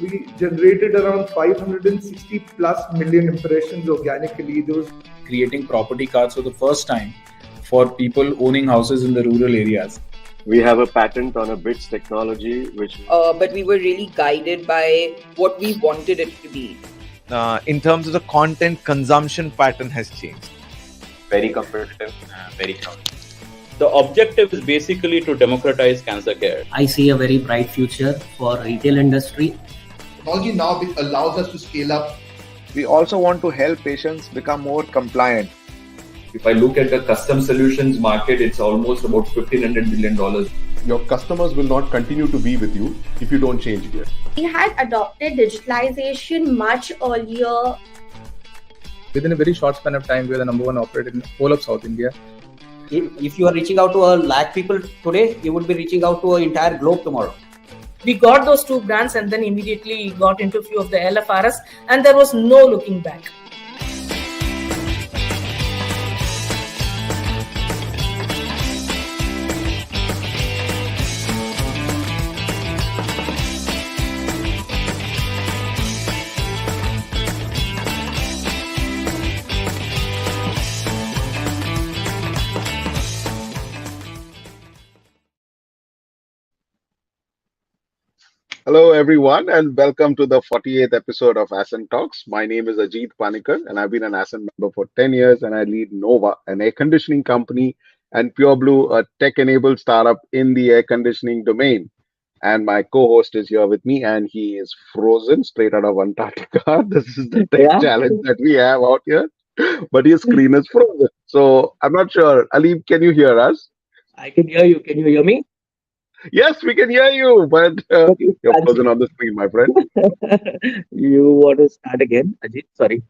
We generated around 560 plus million impressions organically. Those creating property cards for the first time for people owning houses in the rural areas. We have a patent on a bits technology, which... But we were really guided by what we wanted it to be. In terms of the content consumption pattern has changed. Very competitive, very crowded. The objective is basically to democratize cancer care. I see a very bright future for retail industry. Technology now allows us to scale up. We also want to help patients become more compliant. If I look at the custom solutions market, it's almost about $1,500 billion. Your customers will not continue to be with you if you don't change gear. We had adopted digitalization much earlier. Within a very short span of time, we are the number one operator in the whole of South India. If you are reaching out to a lakh people today, you would be reaching out to an entire globe tomorrow. We got those two brands and then immediately got into a few of the LFRs, and there was no looking back. Hello, everyone, and welcome to the 48th episode of Ascent Talks. My name is Ajit and I've been an Ascent member for 10 years, and I lead Nova, an air conditioning company, and Pure Blue, a tech-enabled startup in the air conditioning domain. And my co-host is here with me, and he is frozen straight out of Antarctica. This is the tech challenge that we have out here, but his screen is frozen. So I'm not sure. Aleem, can you hear us? I can hear you. Can you hear me? Yes, we can hear you, but you're frozen on the screen, my friend. You want to start again, Ajit? Sorry.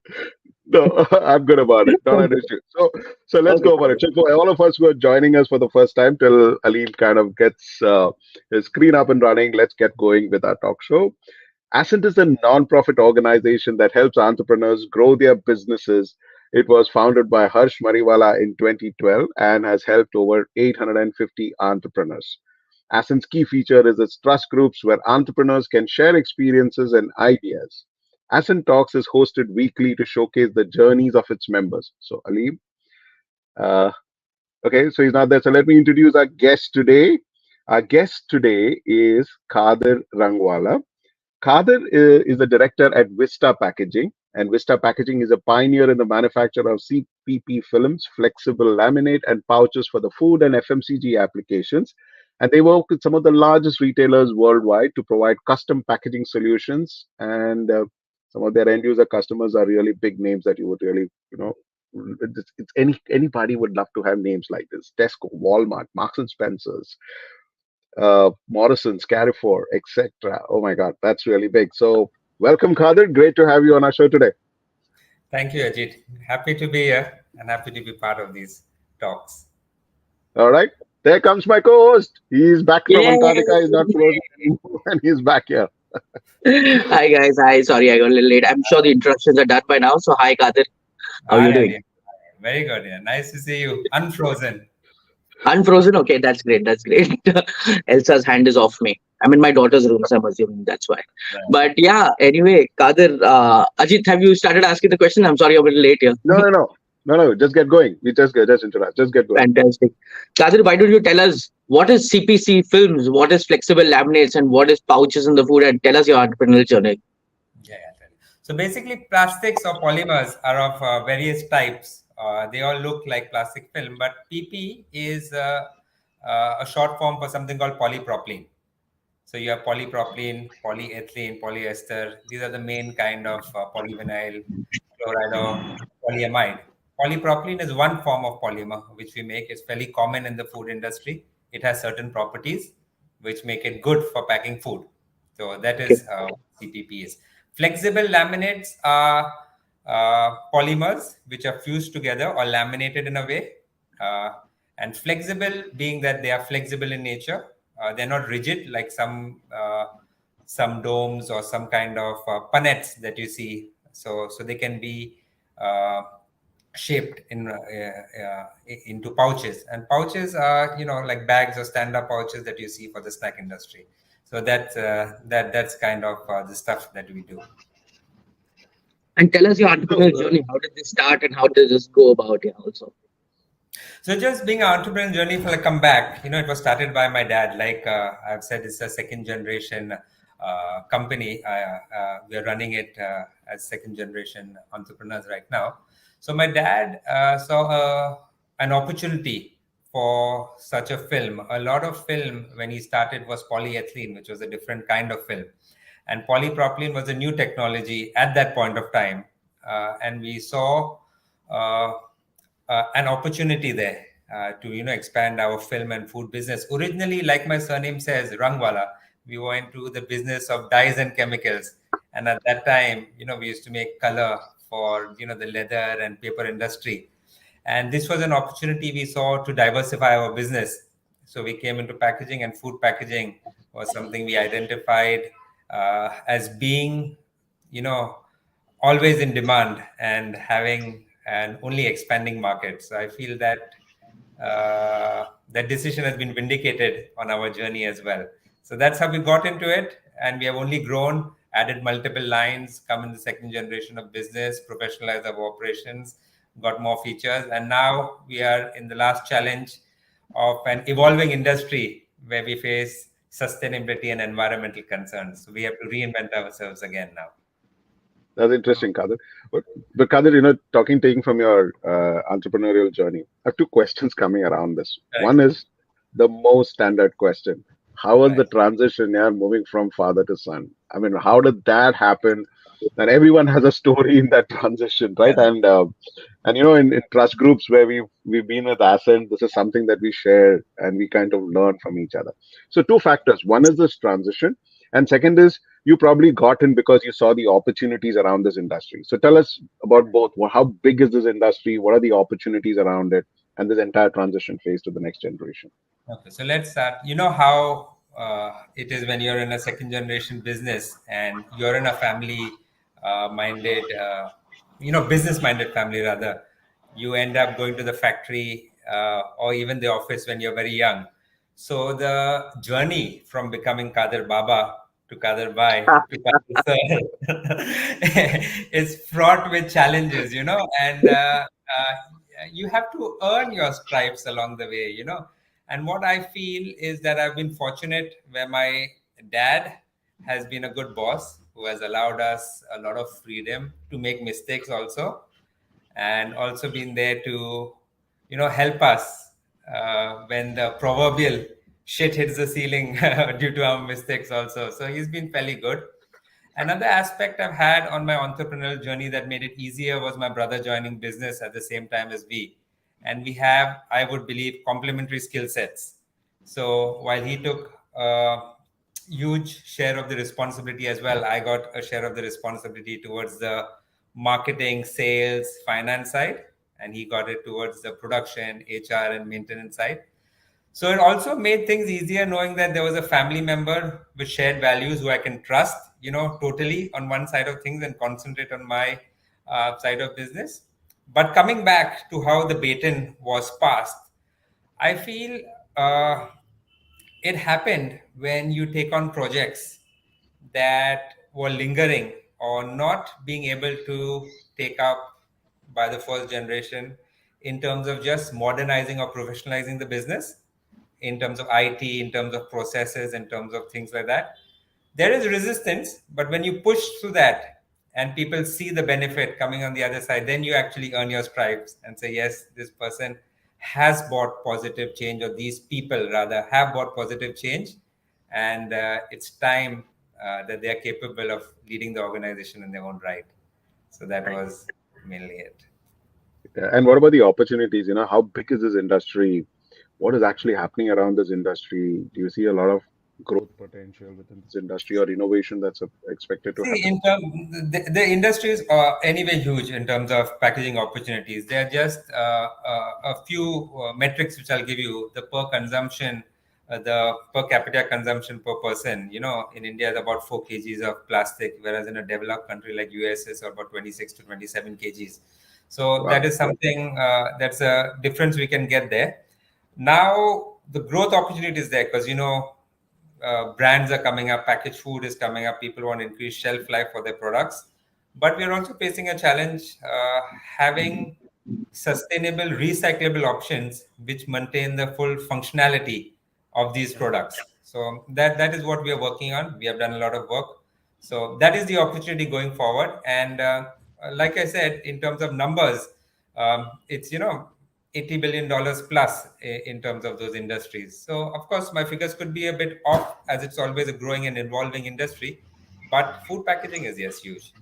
No, I'm good about it. Not an issue. So let's go for it. So for all of us who are joining us for the first time, till Aleem kind of gets his screen up and running, let's get going with our talk show. Ascent is a non-profit organization that helps entrepreneurs grow their businesses. It was founded by Harsh Mariwala in 2012 and has helped over 850 entrepreneurs. Ascent's key feature is its trust groups where entrepreneurs can share experiences and ideas. Ascent Talks is hosted weekly to showcase the journeys of its members. So, Aleem, okay, so he's not there. So let me introduce our guest today. Our guest today is Qadir Rangwala. Qadir is the director at Vista Packaging, and Vista Packaging is a pioneer in the manufacture of CPP films, flexible laminate, and pouches for the food and FMCG applications. And they work with some of the largest retailers worldwide to provide custom packaging solutions. And some of their end user customers are really big names that you would really, it's anybody would love to have names like this. Tesco, Walmart, Marks and Spencer's, Morrison's, Carrefour, etc. Oh my God, that's really big. So welcome, Qadir. Great to have you on our show today. Thank you, Ajit. Happy to be here and happy to be part of these talks. All right. There comes my co-host. He's back from Antarctica. He's not frozen anymore, and he's back here. Hi, guys. Hi. Sorry, I got a little late. I'm sure the introductions are done by now. So, hi, Qadir. How are you doing? Very good. Yeah. Nice to see you. Unfrozen. Unfrozen? Okay, that's great. That's great. Elsa's hand is off me. I'm in my daughter's room, so I'm assuming that's why. Right. But yeah, anyway, Qadir, Ajit, have you started asking the question? I'm sorry, I'm a little late here. No, just get going. Just get going. Fantastic. Qadir, why don't you tell us what is CPC films, what is flexible laminates, and what is pouches in the food, and tell us your entrepreneurial journey. Yeah. So basically, plastics or polymers are of various types. They all look like plastic film, but PP is a short form for something called polypropylene. So you have polypropylene, polyethylene, polyester. These are the main kind of polyvinyl chloride or polyamide. Polypropylene is one form of polymer which we make. It's fairly common in the food industry. It has certain properties which make it good for packing food. So that is how CPP is. Flexible laminates are polymers which are fused together or laminated in a way. And flexible being that they are flexible in nature. They're not rigid like some domes or some kind of panettes that you see. So they can be shaped into pouches, and pouches are like bags or stand-up pouches that you see for the snack industry. So that's kind of the stuff that we do. And tell us your entrepreneurial journey. How did this start and how did this go about? Yeah, also. So just being an entrepreneur journey, for like come back, it was started by my dad. Like I've said, it's a second generation company. We are running it as second generation entrepreneurs right now. So my dad saw an opportunity for such a film. A lot of film when he started was polyethylene, which was a different kind of film. And polypropylene was a new technology at that point of time. And we saw an opportunity there to expand our film and food business. Originally, like my surname says, Rangwala, we were into the business of dyes and chemicals. And at that time, we used to make color for the leather and paper industry. And this was an opportunity we saw to diversify our business. So we came into packaging, and food packaging was something we identified as being, always in demand and having an only expanding market. So I feel that that decision has been vindicated on our journey as well. So that's how we got into it, and we have only grown, added multiple lines, come in the second generation of business, professionalized our operations, got more features, and now we are in the last challenge of an evolving industry where we face sustainability and environmental concerns. So we have to reinvent ourselves again now. That's interesting, Qadir. But Qadir, taking from your entrepreneurial journey, I have two questions coming around this. Right. One is the most standard question. How was the transition moving from father to son? I mean, how did that happen? And everyone has a story in that transition, right? Yeah. And in trust groups where we've been with Ascent, this is something that we share and we kind of learn from each other. So two factors. One is this transition, and second is you probably got in because you saw the opportunities around this industry. So tell us about both. How big is this industry? What are the opportunities around it? And this entire transition phase to the next generation. Okay, so let's start. You know how it is when you're in a second generation business and you're in a family minded, business minded family rather. You end up going to the factory or even the office when you're very young. So the journey from becoming Qadir Baba to Qadir Bhai to Qadir Sir is fraught with challenges, and you have to earn your stripes along the way, And what I feel is that I've been fortunate where my dad has been a good boss who has allowed us a lot of freedom to make mistakes also, and also been there to, help us when the proverbial shit hits the ceiling due to our mistakes also. So he's been fairly good. Another aspect I've had on my entrepreneurial journey that made it easier was my brother joining business at the same time as we. And we have, I would believe, complementary skill sets. So while he took a huge share of the responsibility as well, I got a share of the responsibility towards the marketing, sales, finance side, and he got it towards the production, HR, and maintenance side. So it also made things easier knowing that there was a family member with shared values who I can trust, totally on one side of things and concentrate on my side of business. But coming back to how the baton was passed, I feel it happened when you take on projects that were lingering or not being able to take up by the first generation in terms of just modernizing or professionalizing the business, in terms of IT, in terms of processes, in terms of things like that. There is resistance, but when you push through that and people see the benefit coming on the other side, then you actually earn your stripes and say, yes, this person has brought positive change, or these people rather have brought positive change. And it's time that they are capable of leading the organization in their own right. So that was mainly it. And what about the opportunities? How big is this industry? What is actually happening around this industry? Do you see a lot of growth potential within this industry or innovation that's expected to happen? The industry is anyway huge in terms of packaging opportunities. There are just a few metrics which I'll give you. The per consumption, the per capita consumption per person, in India is about 4 kgs of plastic, whereas in a developed country like US is about 26 to 27 kgs. So that is something that's a difference we can get there. Now the growth opportunity is there because brands are coming up, packaged food is coming up, people want to increase shelf life for their products, but we are also facing a challenge having sustainable recyclable options which maintain the full functionality of these products. So that is what we are working on. We have done a lot of work. So that is the opportunity going forward. And like I said, in terms of numbers, it's $80 billion plus in terms of those industries. So of course my figures could be a bit off as it's always a growing and evolving industry, but food packaging is yes huge.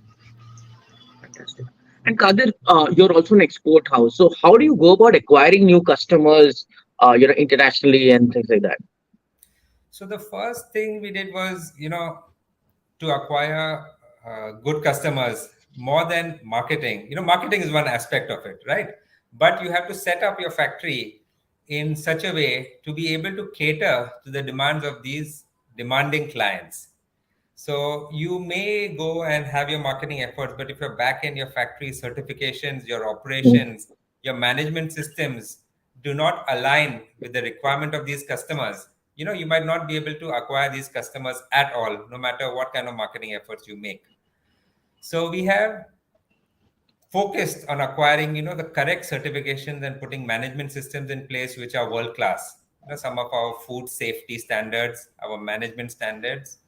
Fantastic. And Qadir, you're also an export house. So how do you go about acquiring new customers, internationally and things like that? So the first thing we did was, to acquire good customers more than marketing. Marketing is one aspect of it, right? But you have to set up your factory in such a way to be able to cater to the demands of these demanding clients. So you may go and have your marketing efforts, but if you're back in your factory certifications, your operations, your management systems do not align with the requirement of these customers, you might not be able to acquire these customers at all, no matter what kind of marketing efforts you make. So we have focused on acquiring, the correct certifications and putting management systems in place which are world class. Some of our food safety standards, our management standards,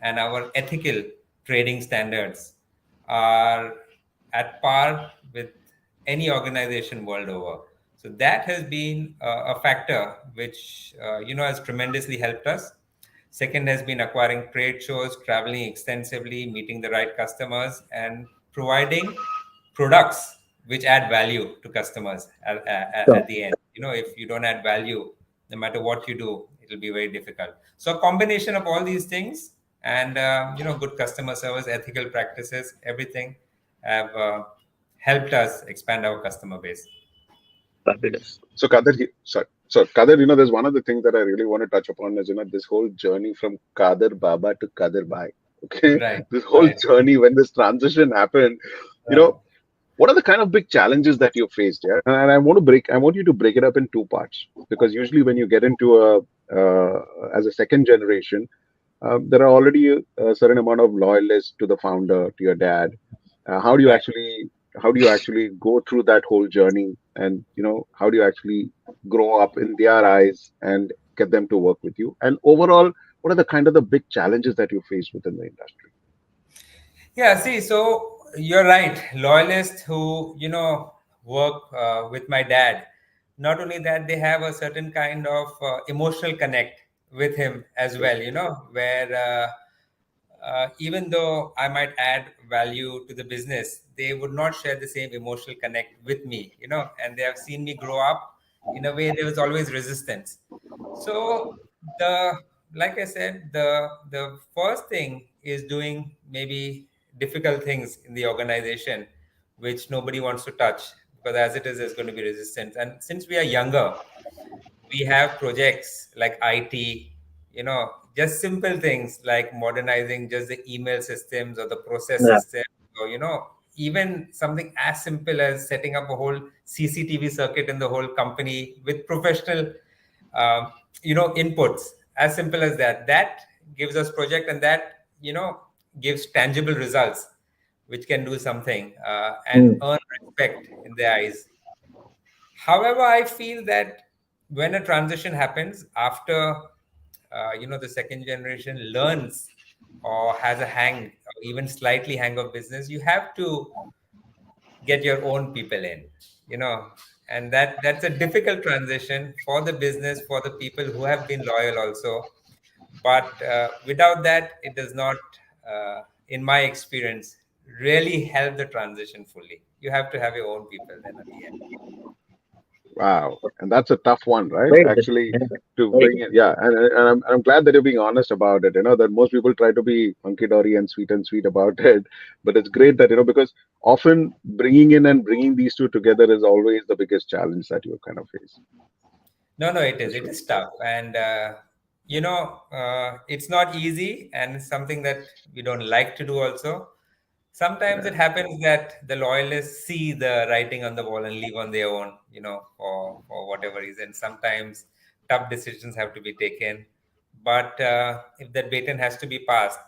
and our ethical trading standards are at par with any organization world over. So that has been a factor which has tremendously helped us. Second has been acquiring trade shows, traveling extensively, meeting the right customers, and providing products which add value to customers at the end. If you don't add value, no matter what you do, it'll be very difficult. So a combination of all these things and good customer service, ethical practices, everything have helped us expand our customer base. Fabulous. So Qadir, Qadir, there's one of the things that I really want to touch upon is this whole journey from Qadir Baba to Qadir Bhai. Okay, right. This whole journey when this transition happened, what are the kind of big challenges that you faced? Yeah, and I want you to break it up in two parts, because usually when you get into as a second generation, there are already a certain amount of loyalists to the founder, to your dad. How do you actually go through that whole journey, and how do you actually grow up in their eyes and get them to work with you? And overall, what are the big challenges that you face within the industry? Yeah, see, so you're right. Loyalists who, work with my dad, not only that, they have a certain kind of emotional connect with him as well, where even though I might add value to the business, they would not share the same emotional connect with me, and they have seen me grow up in a way there was always resistance. So like I said, the first thing is doing maybe difficult things in the organization, which nobody wants to touch, because as it is, there's going to be resistance. And since we are younger, we have projects like IT, just simple things like modernizing just the email systems or the process system, or, even something as simple as setting up a whole CCTV circuit in the whole company with professional, inputs. As simple as that. That gives us project, and that, gives tangible results, which can do something and earn respect in their eyes. However, I feel that when a transition happens after, the second generation learns or has a hang, or even slightly hang of business, you have to get your own people in, and that's a difficult transition for the business, for the people who have been loyal also. But without that, it does not, in my experience, really help the transition fully. You have to have your own people then at the end. Wow, and that's a tough one, right? Very Actually, good. to bring it, yeah, and I'm glad that you're being honest about it. That most people try to be hunky dory and sweet about it, but it's great that because often bringing in and bringing these two together is always the biggest challenge that you kind of face. No, it is. It is tough, and it's not easy, and it's something that we don't like to do also. Sometimes it happens that the loyalists see the writing on the wall and leave on their own, for whatever reason. Sometimes tough decisions have to be taken. But if that baton has to be passed,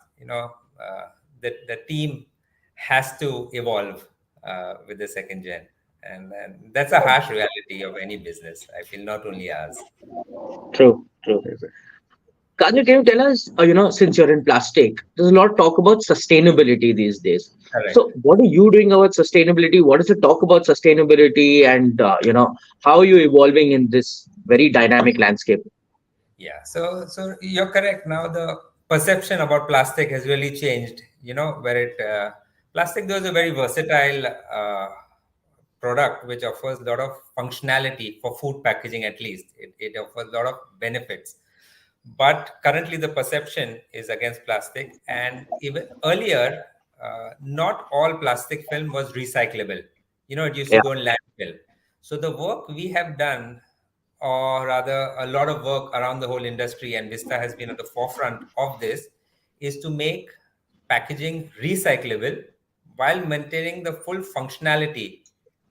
the team has to evolve with the second gen. And that's a harsh reality of any business. I feel not only ours. True. Qadir, can you tell us, since you're in plastic, there's a lot of talk about sustainability these days. Correct. So what are you doing about sustainability? What is the talk about sustainability? And, how are you evolving in this very dynamic landscape? Yeah, so you're correct. Now the perception about plastic has really changed. Plastic though is a very versatile product which offers a lot of functionality for food packaging. At least it offers a lot of benefits. But currently the perception is against plastic, and even earlier, not all plastic film was recyclable. It used to go in landfill. So the work we have done, or rather a lot of work around the whole industry, and Vista has been at the forefront of this, is to make packaging recyclable while maintaining the full functionality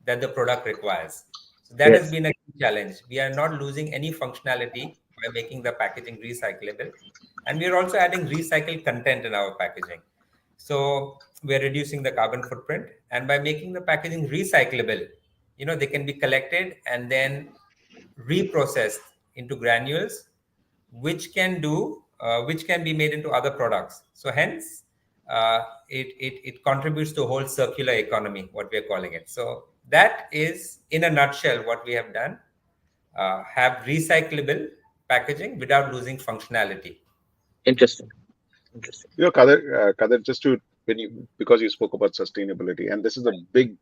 that the product requires. So that has been a key challenge. We are not losing any functionality by making the packaging recyclable. And we are also adding recycled content in our packaging. So we're reducing the carbon footprint. And by making the packaging recyclable, they can be collected and then reprocessed into granules, which can be made into other products. So hence, it contributes to a whole circular economy, what we're calling it. So that is, in a nutshell, what we have done. Have recyclable packaging without losing functionality. Interesting. Qadir, because you spoke about sustainability, and this is a big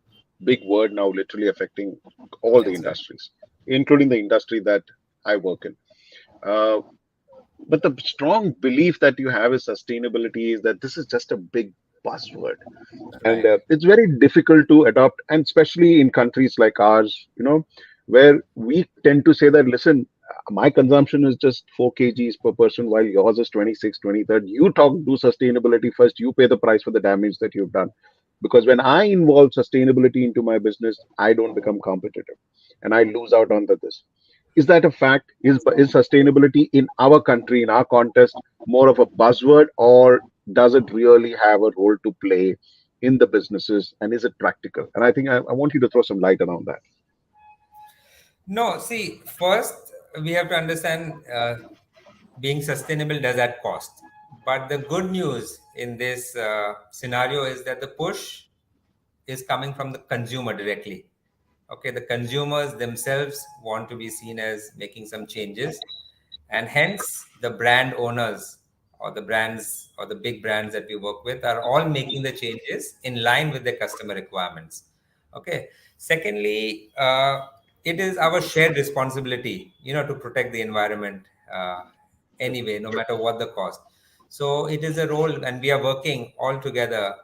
word now, literally affecting all the industries, including the industry that I work in. But the strong belief that you have is sustainability is that this is just a big buzzword, and it's very difficult to adopt, and especially in countries like ours, where we tend to say that, listen, my consumption is just 4 kgs per person, while yours is 26, 23. You do sustainability first, you pay the price for the damage that you've done. Because when I involve sustainability into my business, I don't become competitive and I lose out on this. Is that a fact? Is sustainability in our country, in our context, more of a buzzword, or does it really have a role to play in the businesses, and is it practical? And I think I want you to throw some light around that. No, see, first we have to understand being sustainable does add cost. But the good news in this scenario is that the push is coming from the consumer directly. Okay, the consumers themselves want to be seen as making some changes, and hence the brand owners or the brands or the big brands that we work with are all making the changes in line with their customer requirements. Okay. Secondly, it is our shared responsibility, to protect the environment anyway, no matter what the cost. So it is a role, and we are working all together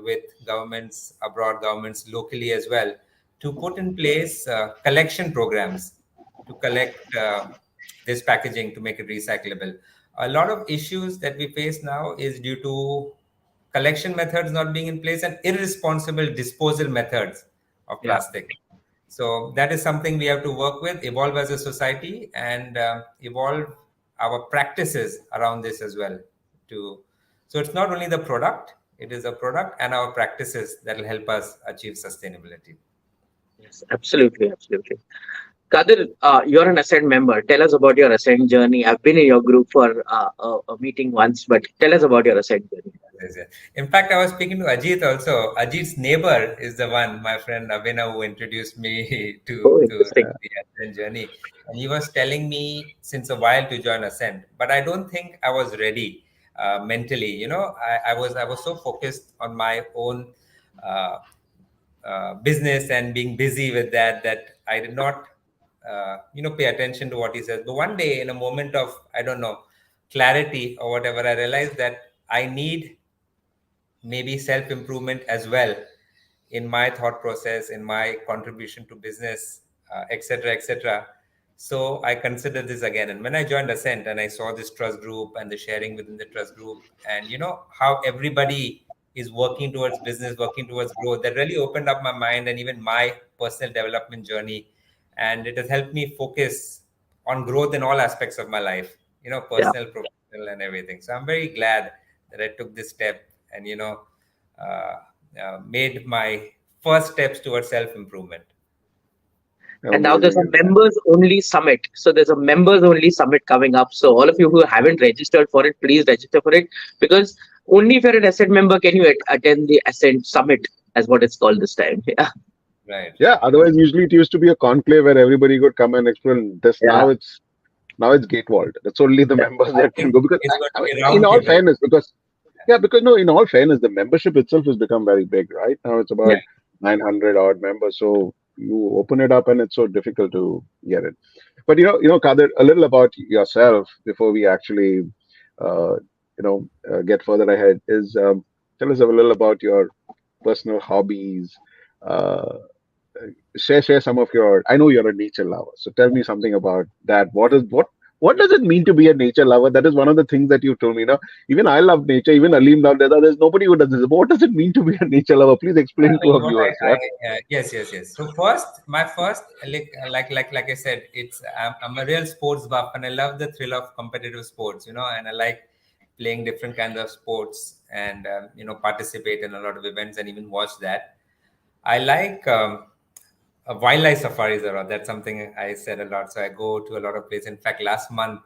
with governments abroad, governments locally as well, to put in place collection programs to collect this packaging to make it recyclable. A lot of issues that we face now is due to collection methods not being in place and irresponsible disposal methods of plastic. So that is something we have to work with, evolve as a society, and evolve our practices around this as well. So it's not only the product, it is a product and our practices that will help us achieve sustainability. Yes, absolutely. Qadir, you're an Ascent member. Tell us about your Ascent journey. I've been in your group for a meeting once, but tell us about your Ascent journey. In fact, I was speaking to Ajit also. Ajit's neighbor is the one, my friend Abhinav, who introduced me to the Ascent journey. And he was telling me since a while to join Ascent, but I don't think I was ready mentally. I was so focused on my own business and being busy with that I did not pay attention to what he says. But one day, in a moment of, I don't know, clarity or whatever, I realized that I need maybe self-improvement as well in my thought process, in my contribution to business, etc., etc. So I considered this again. And when I joined Ascent and I saw this trust group and the sharing within the trust group, and how everybody is working towards business, working towards growth. That really opened up my mind and even my personal development journey. And it has helped me focus on growth in all aspects of my life, personal, professional, and everything. So I'm very glad that I took this step and, made my first steps towards self-improvement. And now there's a members only summit. So there's a members only summit coming up. So all of you who haven't registered for it, please register for it, because only if you're an Ascent member can you attend the Ascent summit, as what it's called this time. Yeah. Right. Yeah. Otherwise, usually it used to be a conclave where everybody could come and explain this. Yeah. Now it's gatewalled. It's only the members that can go. Because in all fairness, in all fairness, the membership itself has become very big, right? Now it's about 900 odd members. So you open it up and it's so difficult to get it. But Qadir, a little about yourself before we actually get further ahead is tell us a little about your personal hobbies. Share some of your. I know you're a nature lover, so tell me something about that. What does it mean to be a nature lover? That is one of the things that you told me. Even I love nature. Even Aleem loved it. There's nobody who does this. But what does it mean to be a nature lover? Please explain to our viewers. Yes. So my first, like I said, I'm a real sports buff, and I love the thrill of competitive sports. And I like playing different kinds of sports and participate in a lot of events and even watch that. I like wildlife safaris a lot. That's something I said a lot. So I go to a lot of places. In fact, last month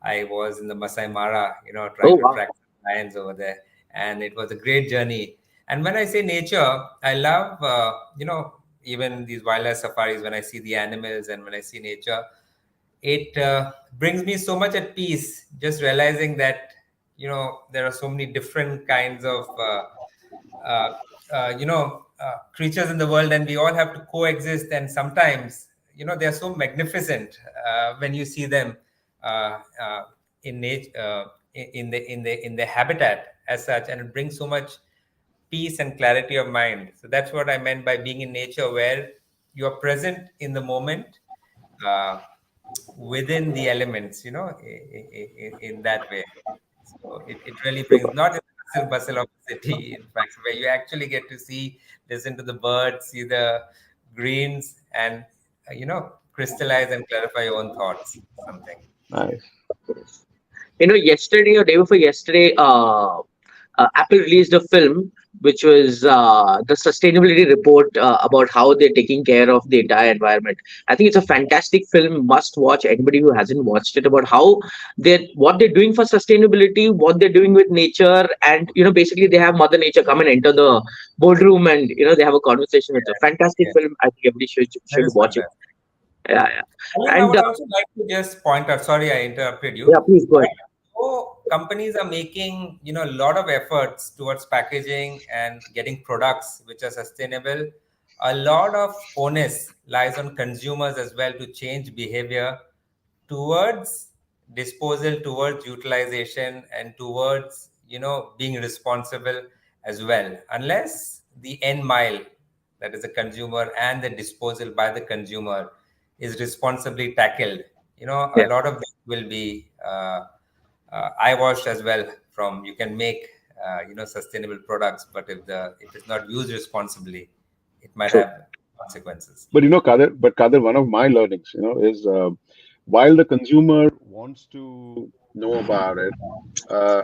I was in the Masai Mara, trying to track lions over there, and it was a great journey. And when I say nature, I love, even these wildlife safaris. When I see the animals and when I see nature, it brings me so much at peace. Just realizing that there are so many different kinds of creatures in the world, and we all have to coexist. And sometimes, they are so magnificent when you see them in nature, in the habitat as such, and it brings so much peace and clarity of mind. So that's what I meant by being in nature, where you are present in the moment, within the elements, in that way. So it really brings not in the bustle of the city, in fact, where you actually get to see, listen to the birds, see the greens, and crystallize and clarify your own thoughts. Something nice. Yesterday or day before yesterday, Apple released a film which was the sustainability report about how they're taking care of the entire environment. I think it's a fantastic film, must watch. Anybody who hasn't watched it, about how what they're doing for sustainability, what they're doing with nature, and basically they have Mother Nature come and enter the boardroom, and they have a conversation with her. Fantastic film. I think everybody should watch it. Yeah. I would also like to just point out. Sorry, I interrupted you. Yeah, please go ahead. So companies are making a lot of efforts towards packaging and getting products which are sustainable. A lot of onus lies on consumers as well to change behavior towards disposal, towards utilization, and towards being responsible as well. Unless the end mile, that is the consumer, and the disposal by the consumer is responsibly tackled, a lot of this will be eye-washed as well. From you can make sustainable products, but if it's not used responsibly, it might have consequences. But Qadir, one of my learnings is while the consumer wants to know about it,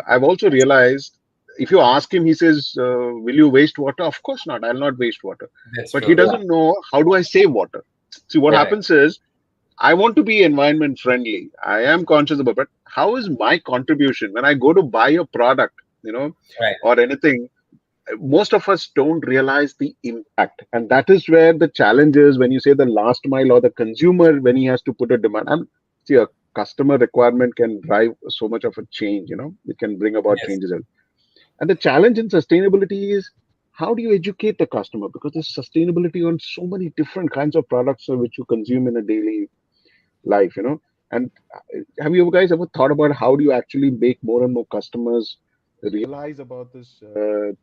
I've also realized if you ask him, he says, will you waste water? Of course not, I'll not waste water. But he doesn't know, how do I save water? See, what happens is, I want to be environment friendly. I am conscious about it. But how is my contribution when I go to buy a product, or anything? Most of us don't realize the impact. And that is where the challenge is when you say the last mile, or the consumer, when he has to put a demand. See, a customer requirement can drive so much of a change, it can bring about changes. And the challenge in sustainability is, how do you educate the customer? Because there's sustainability on so many different kinds of products which you consume in a daily life, And have you guys ever thought about how do you actually make more and more customers realize about this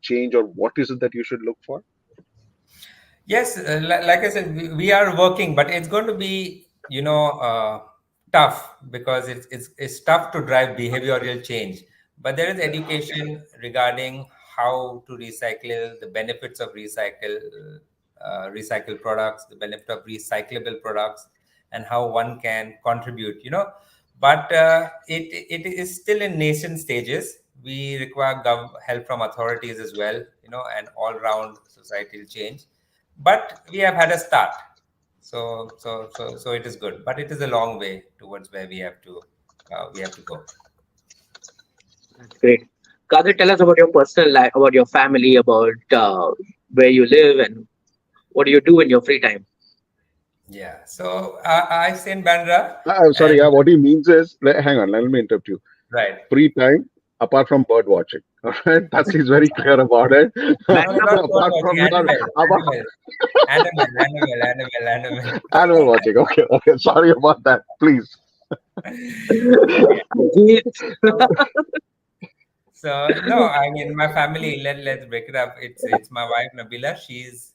change, or what is it that you should look for? Yes, like I said, we are working, but it's going to be, tough, because it's tough to drive behavioral change. But there is education regarding how to recycle, the benefits of recycle products, the benefit of recyclable products, and how one can contribute. But it is still in nascent stages. We require help from authorities as well, and all-round societal change. But we have had a start, so it is good. But it is a long way towards where we have to go. That's great. Qadir, tell us about your personal life, about your family, about where you live, and what do you do in your free time? Yeah. So I stay in Bandra. I'm sorry. Yeah, what he means is, hang on, let me interrupt you. Right. Free time apart from bird watching. All right, he's very clear about it. Apart from animal watching. Okay. Sorry about that. Please. So no, I mean my family. Let's break it up. It's my wife Nabila. She's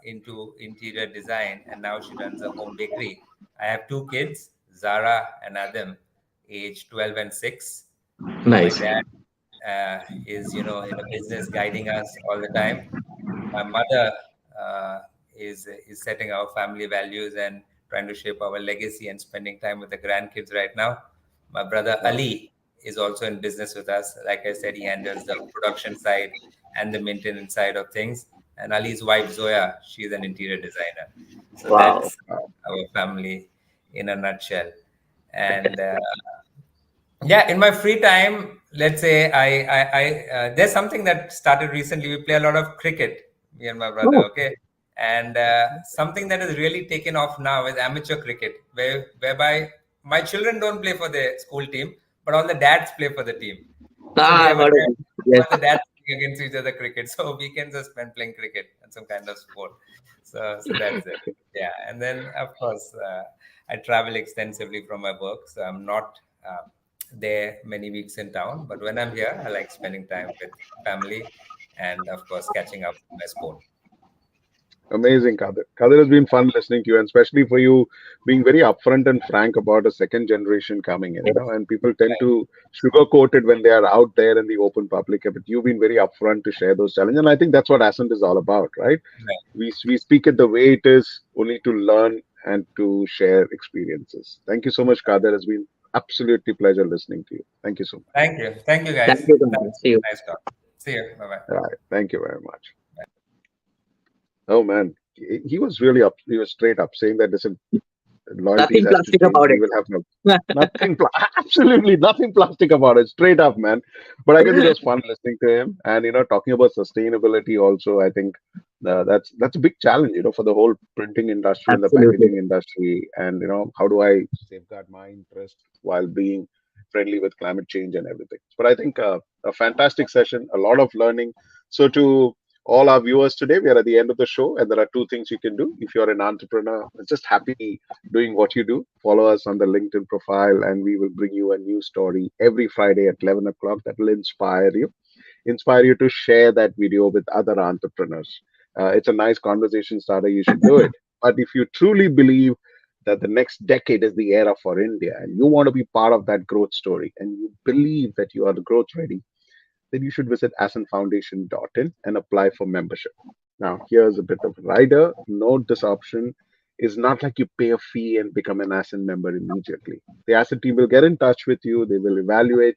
into interior design, and now she runs a home bakery. I have two kids, Zara and Adam, age 12 and 6. Nice. My dad is in a business, guiding us all the time. My mother is setting our family values and trying to shape our legacy and spending time with the grandkids right now. My brother Ali is also in business with us. Like I said, he handles the production side and the maintenance side of things. And Ali's wife Zoya, she's an interior designer. So that's our family in a nutshell. And yeah, in my free time, let's say I there's something that started recently. We play a lot of cricket, me and my brother. Okay, and something that has really taken off now is amateur cricket, whereby my children don't play for the school team, but all the dads play for the team. The dads play against each other cricket, so weekends are spent playing cricket and some kind of sport. So that's it. Yeah, and then of course I travel extensively from my work, so I'm not there many weeks in town, but when I'm here, I like spending time with family and of course catching up with my sport. Amazing, Qadir. Qadir, has been fun listening to you, and especially for you being very upfront and frank about a second generation coming in. And people tend to sugarcoat it when they are out there in the open public. But you've been very upfront to share those challenges, and I think that's what Ascent is all about, right? We speak it the way it is, only to learn and to share experiences. Thank you so much, Qadir. It's been absolutely pleasure listening to you. Thank you so much. Thank you guys. Thank you. See you. Nice talk. See you. Bye-bye. All right. Thank you very much. Oh man, he was really up. He was straight up saying that listen, loyalty nothing plastic about it. Will have nothing. Absolutely nothing plastic about it. Straight up, man. But I guess it was fun listening to him, and talking about sustainability also. I think that's a big challenge, for the whole printing industry and the packaging industry. And how do I safeguard my interest while being friendly with climate change and everything? But I think a fantastic session, a lot of learning. So to all our viewers today, we are at the end of the show, and there are two things you can do. If you're an entrepreneur, just happy doing what you do, follow us on the LinkedIn profile, and we will bring you a new story every Friday at 11 o'clock that will inspire you to share that video with other entrepreneurs. It's a nice conversation starter. You should do it. But if you truly believe that the next decade is the era for India, and you want to be part of that growth story, and you believe that you are growth ready, then you should visit ascentfoundation.in and apply for membership. Now, here's a bit of a rider. Note this option is not like you pay a fee and become an Ascent member immediately. The Ascent team will get in touch with you. They will evaluate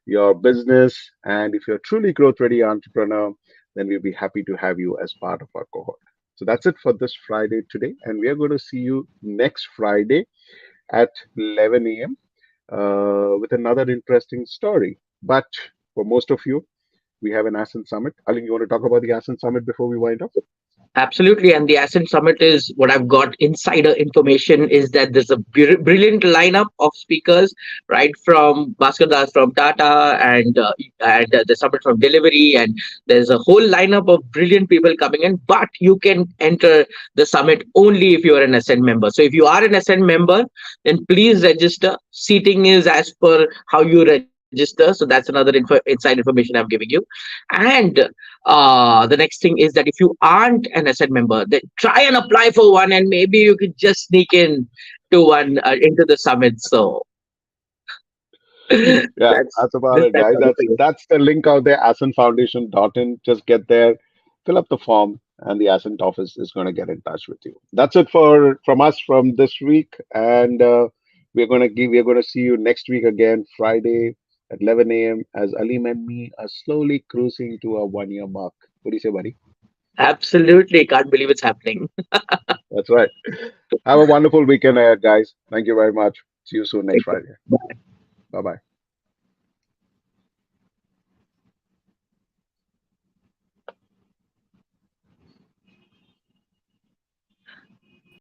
your business. And if you're a truly growth-ready entrepreneur, then we'll be happy to have you as part of our cohort. So that's it for this Friday today. And we are going to see you next Friday at 11 a.m. With another interesting story. But for most of you, we have an Ascent Summit. Aleem, you want to talk about the Ascent Summit before we wind up? Absolutely. And the Ascent Summit is what I've got insider information is that there's a brilliant lineup of speakers, right? From Bhaskar Das from Tata and the Summit from Delivery. And there's a whole lineup of brilliant people coming in, but you can enter the summit only if you are an Ascent member. So if you are an Ascent member, then please register. Seating is as per how you register. So that's another inside information I'm giving you. And the next thing is that if you aren't an Ascent member, then try and apply for one, and maybe you could just sneak in to one into the summit. So Yeah, that's about it, guys. That's the link out there, ascentfoundation.in. Just get there, fill up the form, and the Ascent office is going to get in touch with you. That's it from us from this week, and we're going to see you next week again, Friday at 11 a.m. as Aleem and me are slowly cruising to our 1 year mark. What do you say, buddy? Absolutely. Can't believe it's happening. That's right. Have a wonderful weekend ahead, guys. Thank you very much. See you soon next Friday. Bye. Bye bye.